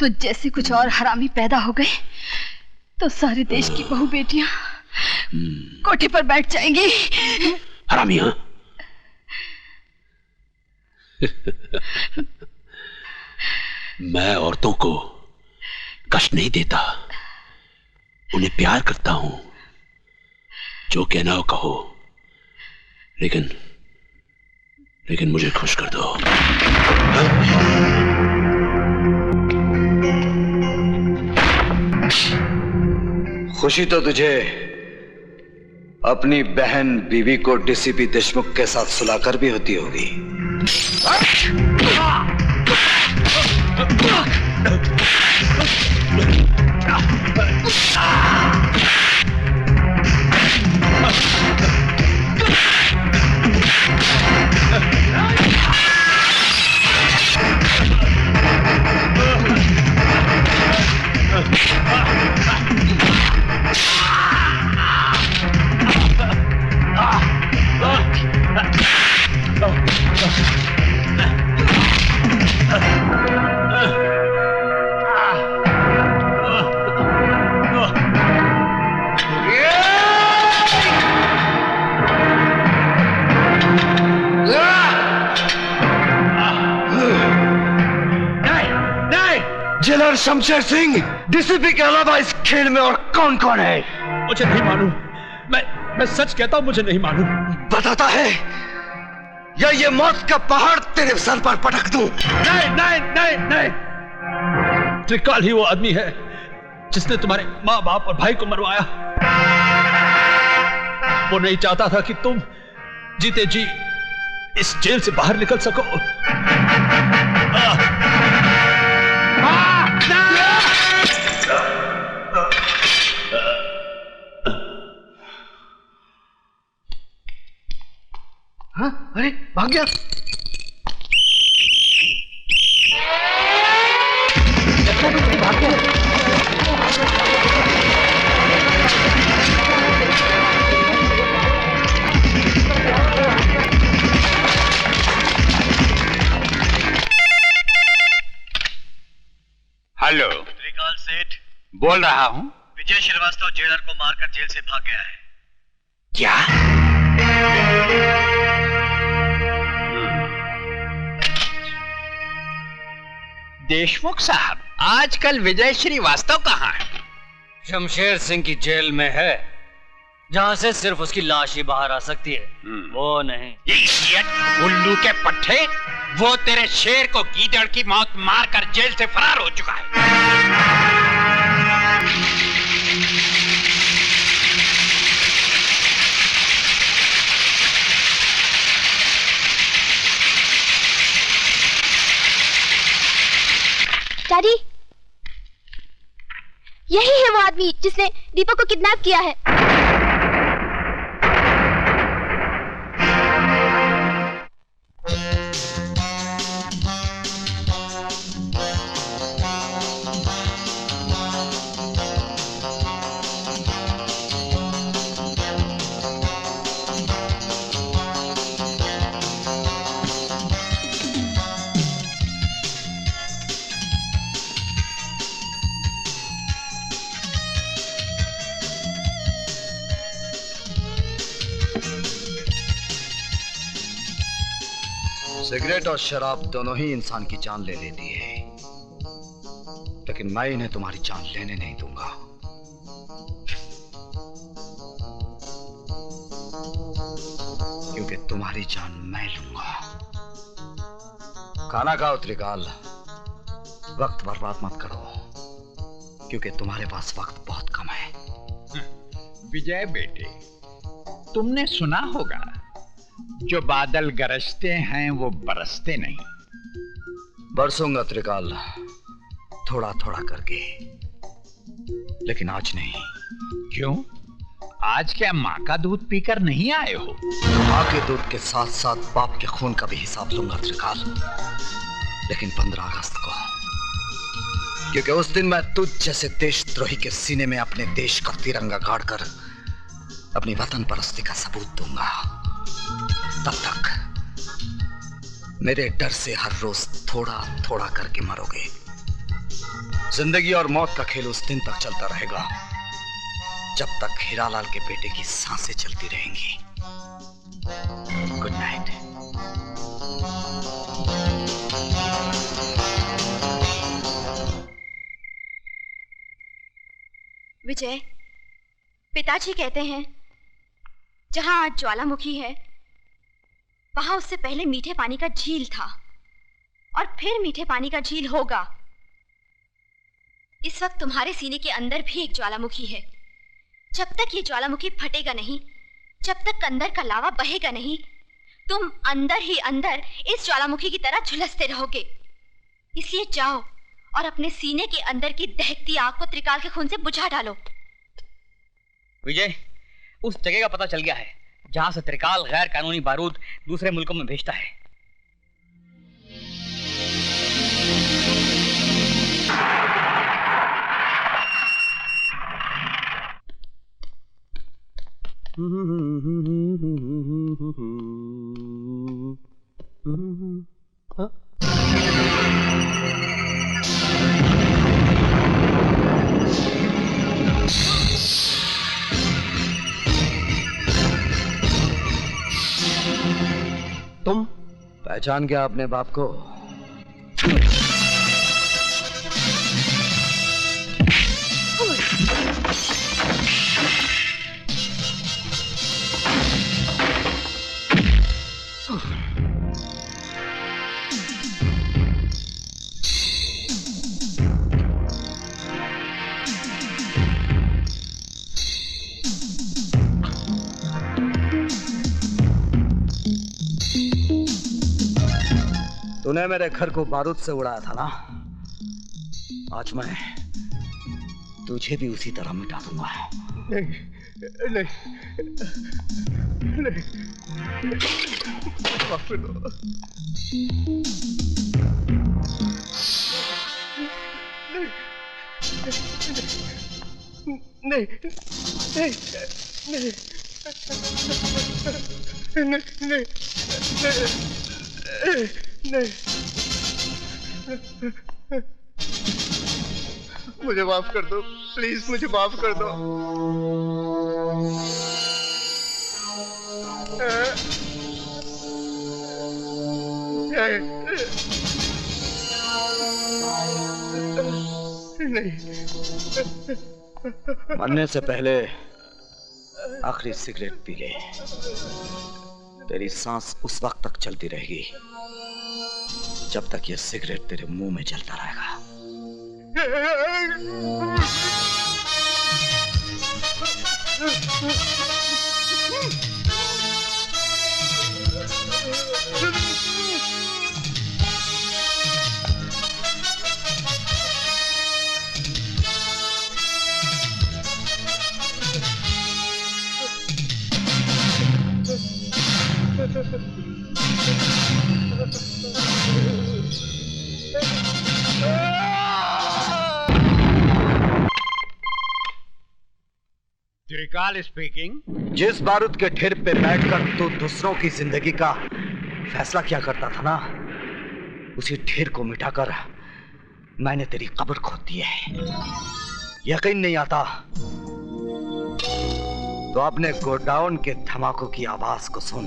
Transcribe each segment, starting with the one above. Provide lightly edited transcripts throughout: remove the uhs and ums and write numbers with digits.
तुझ जैसे कुछ और हरामी पैदा हो गए तो सारे देश की बहू बेटियां कोठे पर बैठ जाएंगी। हरामी? हाँ? मैं औरतों को कष्ट नहीं देता, उन्हें प्यार करता हूं। जो कहना हो कहो, लेकिन मुझे खुश कर दो। खुशी तो तुझे अपनी बहन बीवी को डीसीपी देशमुख के साथ सुलाकर भी होती होगी। जेलर शमशेर सिंह, डीसीपी के अलावा इस खेल में और कौन कौन है? मुझे नहीं मालूम। मैं सच कहता हूं, मुझे नहीं मालूम। बताता है या ये मौत का पहाड़ तेरे सर पर पटक दूं? नहीं। त्रिकाल ही वो आदमी है जिसने तुम्हारे माँ बाप और भाई को मरवाया। वो नहीं चाहता था कि तुम जीते जी इस जेल से बाहर निकल सको। हाँ? अरे भाग गया। भाग गया। हेलो, त्रिकाल सेठ बोल रहा हूं। विजय श्रीवास्तव जेलर को मारकर जेल से भाग गया है। क्या? देशमुख साहब, आजकल विजय श्रीवास्तव कहाँ है? शमशेर सिंह की जेल में है, जहां से सिर्फ उसकी लाश ही बाहर आ सकती है। वो नहीं। इडियट, उल्लू के पट्टे, वो तेरे शेर को गीदड़ की मौत मारकर जेल से फरार हो चुका है। डैडी, यही है वो आदमी जिसने दीपक को किडनैप किया है। सिगरेट और शराब दोनों ही इंसान की जान ले लेती है, लेकिन मैं इन्हें तुम्हारी जान लेने नहीं दूंगा। क्योंकि तुम्हारी जान मैं लूंगा। खाना खाओ त्रिकाल, वक्त बर्बाद मत करो, क्योंकि तुम्हारे पास वक्त बहुत कम है। विजय बेटे, तुमने सुना होगा, जो बादल गरजते हैं वो बरसते नहीं। बरसूंगा त्रिकाल, थोड़ा थोड़ा करके, लेकिन आज नहीं। क्यों? आज क्या माँ का दूध पीकर नहीं आए हो? माँ के दूध के साथ साथ बाप के खून का भी हिसाब लूंगा त्रिकाल, लेकिन 15 अगस्त को, क्योंकि उस दिन मैं तुझ जैसे देशद्रोही के सीने में अपने देश का तिरंगा गाड़कर अपनी वतन परस्ती का सबूत दूंगा। तब तक मेरे डर से हर रोज थोड़ा थोड़ा करके मरोगे। जिंदगी और मौत का खेल उस दिन तक चलता रहेगा जब तक हीरालाल के बेटे की सांसें चलती रहेंगी। Good night. विजय, पिताजी कहते हैं जहां आज ज्वालामुखी है वहां उससे पहले मीठे पानी का झील था और फिर मीठे पानी का झील होगा। इस वक्त तुम्हारे सीने के अंदर भी एक ज्वालामुखी है। जब तक ये ज्वालामुखी फटेगा नहीं, जब तक अंदर का लावा बहेगा नहीं, तुम अंदर ही अंदर इस ज्वालामुखी की तरह झुलसते रहोगे। इसलिए जाओ और अपने सीने के अंदर की दहकती आग को त्रिकाल के खून से बुझा डालो। विजय, उस जगह का पता चल गया है जहां से त्रिकाल गैर कानूनी बारूद दूसरे मुल्कों में भेजता है। तुम पहचान गया अपने बाप को? तूने मेरे घर को बारूद से उड़ाया था ना, आज मैं तुझे भी उसी तरह मिटा दूंगा। नहीं, नहीं, नहीं, माफ कर दो। नहीं, नहीं, नहीं, नहीं, नहीं, नहीं, मुझे माफ कर दो, प्लीज मुझे माफ कर दो। नहीं, मरने से पहले आखिरी सिगरेट पी ले। तेरी सांस उस वक्त तक चलती रहेगी जब तक ये सिगरेट तेरे मुंह में जलता रहेगा। त्रिकाल स्पीकिंग। जिस बारूद के ढेर पे बैठकर तू दूसरों की जिंदगी का फैसला किया करता था ना, उसी ढेर को मिटाकर मैंने तेरी कब्र खोद दी है। यकीन नहीं आता तो अपने गोडाउन के धमाकों की आवाज को सुन।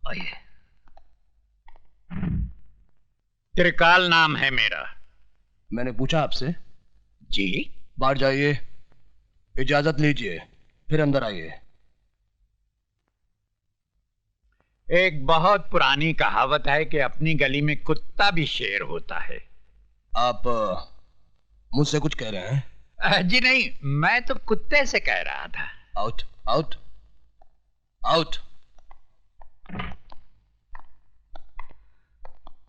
आइए। त्रिकाल नाम है मेरा। मैंने पूछा आपसे। जी। बाहर जाइए, इजाजत लीजिए, फिर अंदर आइए। एक बहुत पुरानी कहावत है कि अपनी गली में कुत्ता भी शेर होता है। आप मुझसे कुछ कह रहे हैं? जी नहीं, मैं तो कुत्ते से कह रहा था। Out, out, out.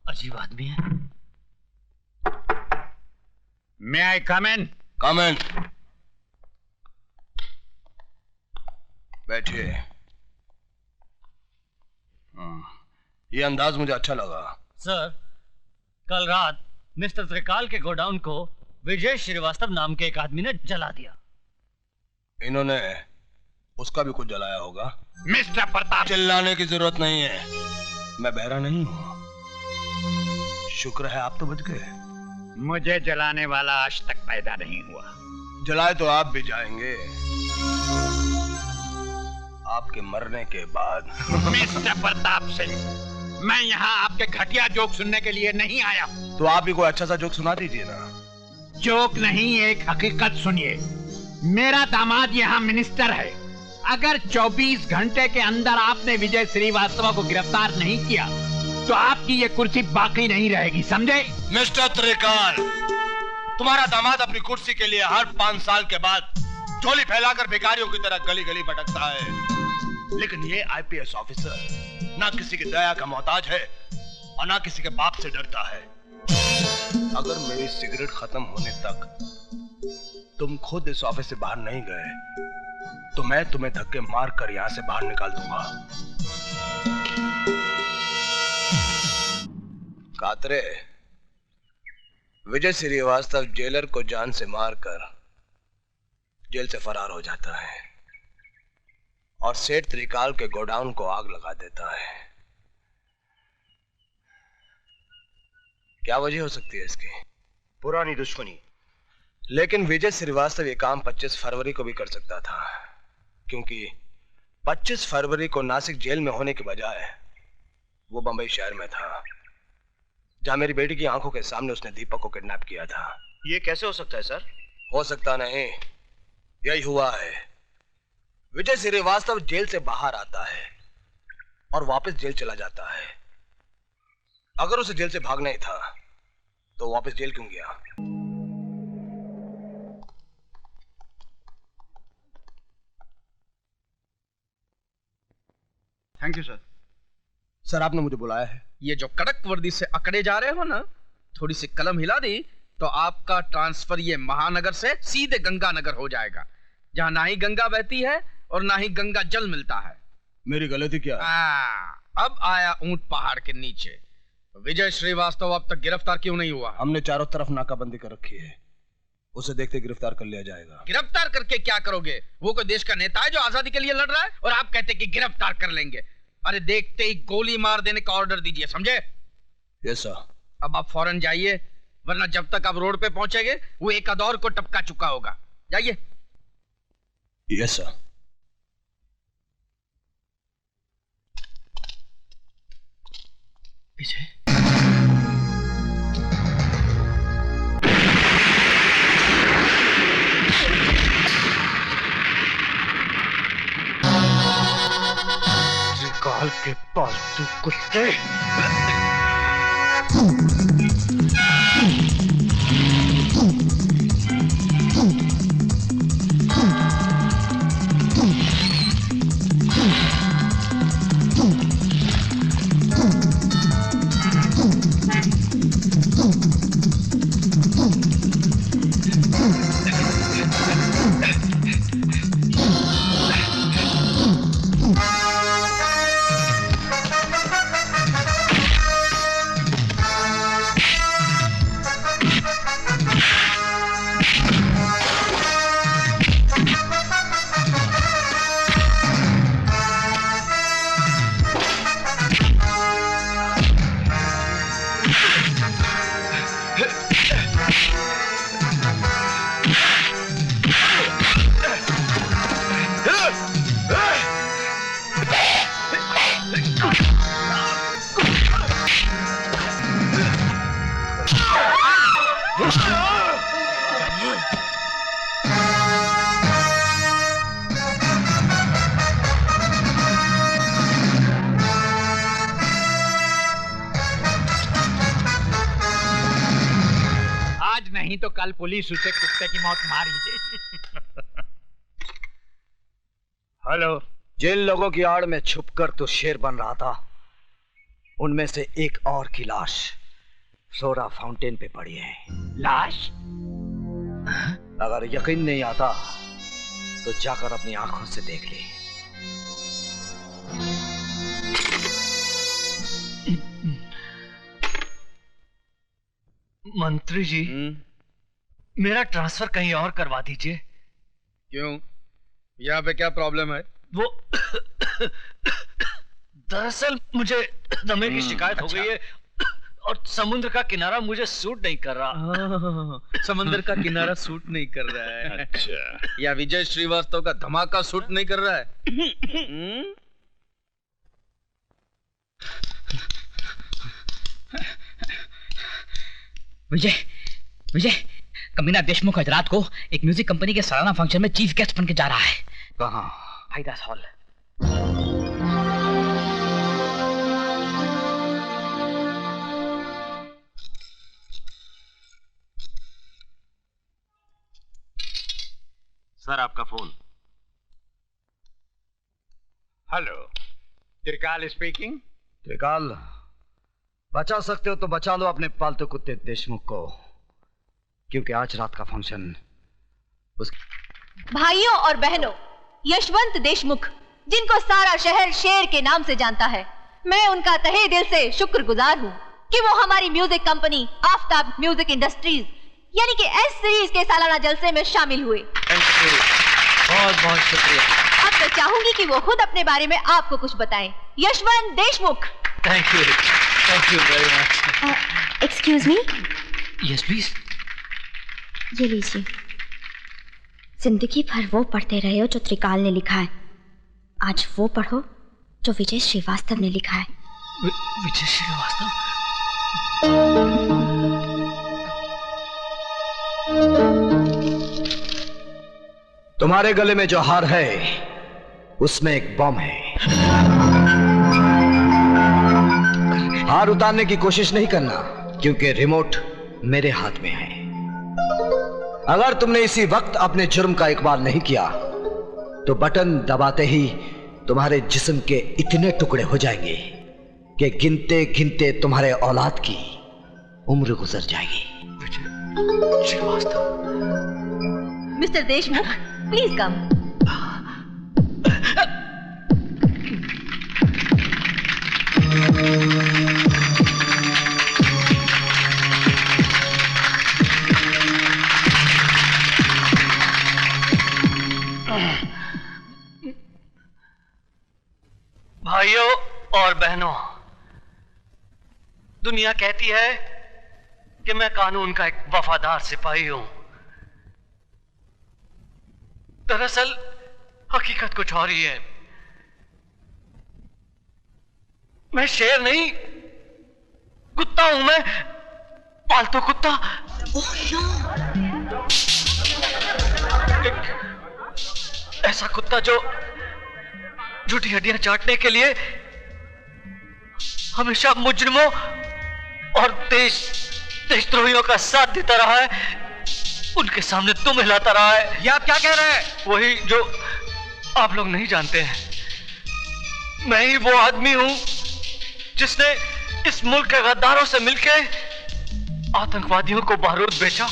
अजीब आदमी है। May I come in? कम इन। बैठिए। ये अंदाज मुझे अच्छा लगा। सर, कल रात मिस्टर त्रिकाल के गोडाउन को विजय श्रीवास्तव नाम के एक आदमी ने जला दिया। इन्होंने उसका भी कुछ जलाया होगा। मिस्टर प्रताप, चिल्लाने की जरूरत नहीं है, मैं बहरा नहीं हूँ। शुक्र है आप तो बच गए। मुझे जलाने वाला आज तक पैदा नहीं हुआ। जलाए तो आप भी जाएंगे, आपके मरने के बाद। मिस्टर प्रताप सिंह, मैं यहाँ आपके घटिया जोक सुनने के लिए नहीं आया। तो आप भी कोई अच्छा सा जोक सुना दीजिए ना। जोक नहीं, एक हकीकत सुनिए। मेरा दामाद यहाँ मिनिस्टर है। अगर 24 घंटे के अंदर आपने विजय श्रीवास्तव को गिरफ्तार नहीं किया तो आपकी ये कुर्सी बाकी नहीं रहेगी, समझे? मिस्टर त्रिकाल, तुम्हारा दामाद अपनी कुर्सी के लिए हर 5 साल के बाद झोली फैलाकर भिखारियों की तरह गली गली भटकता है, लेकिन ये आईपीएस ऑफिसर ना किसी की दया का मोहताज है और ना किसी के बाप से डरता है। अगर मेरी सिगरेट खत्म होने तक तुम खुद इस ऑफिस से बाहर नहीं गए तो मैं तुम्हें धक्के मारकर यहां से बाहर निकाल दूंगा। कातरे, विजय श्रीवास्तव जेलर को जान से मारकर जेल से फरार हो जाता है और सेठ त्रिकाल के गोडाउन को आग लगा देता है। क्या वजह हो सकती है इसकी? पुरानी दुश्मनी। लेकिन विजय श्रीवास्तव ये काम 25 फरवरी को भी कर सकता था, क्योंकि 25 फरवरी को नासिक जेल में होने के बजाय वो बंबई शहर में था, जहां मेरी बेटी की आंखों के सामने उसने दीपक को किडनैप किया था। ये कैसे हो सकता है सर? हो सकता नहीं, यही हुआ है। विजय श्रीवास्तव जेल से बाहर आता है और वापस जेल चला जाता है। अगर उसे जेल से भागना ही था तो वापस जेल क्यों गया? Thank you sir. सर, आपने मुझे बुलाया है। ये जो कड़क वर्दी से अकड़े जा रहे हो ना, थोड़ी सी कलम हिला दी तो आपका ट्रांसफर ये महानगर से सीधे गंगानगर हो जाएगा, जहां ना ही गंगा बहती है और ना ही गंगा जल मिलता है। मेरी गलती क्या है? अब आया ऊंट पहाड़ के नीचे। विजय श्रीवास्तव अब तक गिरफ्तार क्यों नहीं हुआ? हमने चारों तरफ नाकाबंदी कर रखी है, उसे देखते गिरफ्तार कर लिया जाएगा। गिरफ्तार करके क्या करोगे? वो कोई देश का नेता है जो आजादी के लिए लड़ रहा है और आप कहते कि गिरफ्तार कर लेंगे? अरे देखते ही गोली मार देने का ऑर्डर दीजिए, समझे? Yes sir. अब आप फौरन जाइए, वरना जब तक आप रोड पे पहुंचेंगे वो एक अदौर को टपका चुका होगा। जाइए। Yes sir. पीछे। त्रिकाल के पालतू कुत्ते। नहीं तो कल पुलिस उसे कुत्ते की मौत मार ही दे। हेलो। जिन लोगों की आड़ में छुपकर तू शेर बन रहा था, उनमें से एक और की लाश सोरा फाउंटेन पे पड़ी है। लाश? अगर यकीन नहीं आता तो जाकर अपनी आंखों से देख ले। मंत्री जी, मेरा ट्रांसफर कहीं और करवा दीजिए। क्यों? यहाँ पे क्या प्रॉब्लम है? वो दरअसल मुझे दमे की शिकायत हो गई है और समुद्र का किनारा मुझे सूट नहीं कर रहा। समंदर का किनारा सूट नहीं कर रहा है। अच्छा, या विजय श्रीवास्तव का धमाका सूट नहीं कर रहा है? विजय, विजय, कमीना देशमुख आज रात को एक म्यूजिक कंपनी के सालाना फंक्शन में चीफ गेस्ट बन के जा रहा है। कहाँ? हाईदास हॉल। सर आपका फोन। हेलो, त्रिकाल स्पीकिंग। त्रिकाल, बचा सकते हो तो बचा लो अपने पालतू कुत्ते देशमुख को, क्योंकि आज रात का फंक्शन उस... भाइयों और बहनों, यशवंत देशमुख, जिनको सारा शहर शेर के नाम से जानता है, मैं उनका तहे दिल से शुक्रगुजार हूँ कि वो हमारी music company Aftab music industries यानी कि एस सीरीज के सालाना जलसे में शामिल हुए। बहुत बहुत शुक्रिया। अब मैं चाहूंगी कि वो खुद अपने बारे में आपको कुछ बताएं। Yashwant Deshmukh. Thank you very much. Excuse me. Yes please. ये लीजिए। जिंदगी भर वो पढ़ते रहे हो जो त्रिकाल ने लिखा है, आज वो पढ़ो जो विजय श्रीवास्तव ने लिखा है। विजय श्रीवास्तव? तुम्हारे गले में जो हार है उसमें एक बम है। हार उतारने की कोशिश नहीं करना, क्योंकि रिमोट मेरे हाथ में है। अगर तुमने इसी वक्त अपने जुर्म का इकबाल नहीं किया तो बटन दबाते ही तुम्हारे जिस्म के इतने टुकड़े हो जाएंगे कि गिनते गिनते तुम्हारे औलाद की उम्र गुजर जाएगी। Srivastava. Mister Deshmukh, please come. भाइयों और बहनों, दुनिया कहती है कि मैं कानून का एक वफादार सिपाही हूं। दरअसल हकीकत कुछ और ही है। मैं शेर नहीं, कुत्ता हूं। मैं पालतू कुत्ता। एक ऐसा कुत्ता जो झूठी हड्डियां चाटने के लिए हमेशा मुजरिमों और देशद्रोहियों का साथ देता रहा है, उनके सामने तुम हिलाता रहा है। ये आप क्या कह रहे हैं? वही जो आप लोग नहीं जानते हैं। मैं ही वो आदमी हूं जिसने इस मुल्क के गद्दारों से मिलकर आतंकवादियों को बारूद बेचा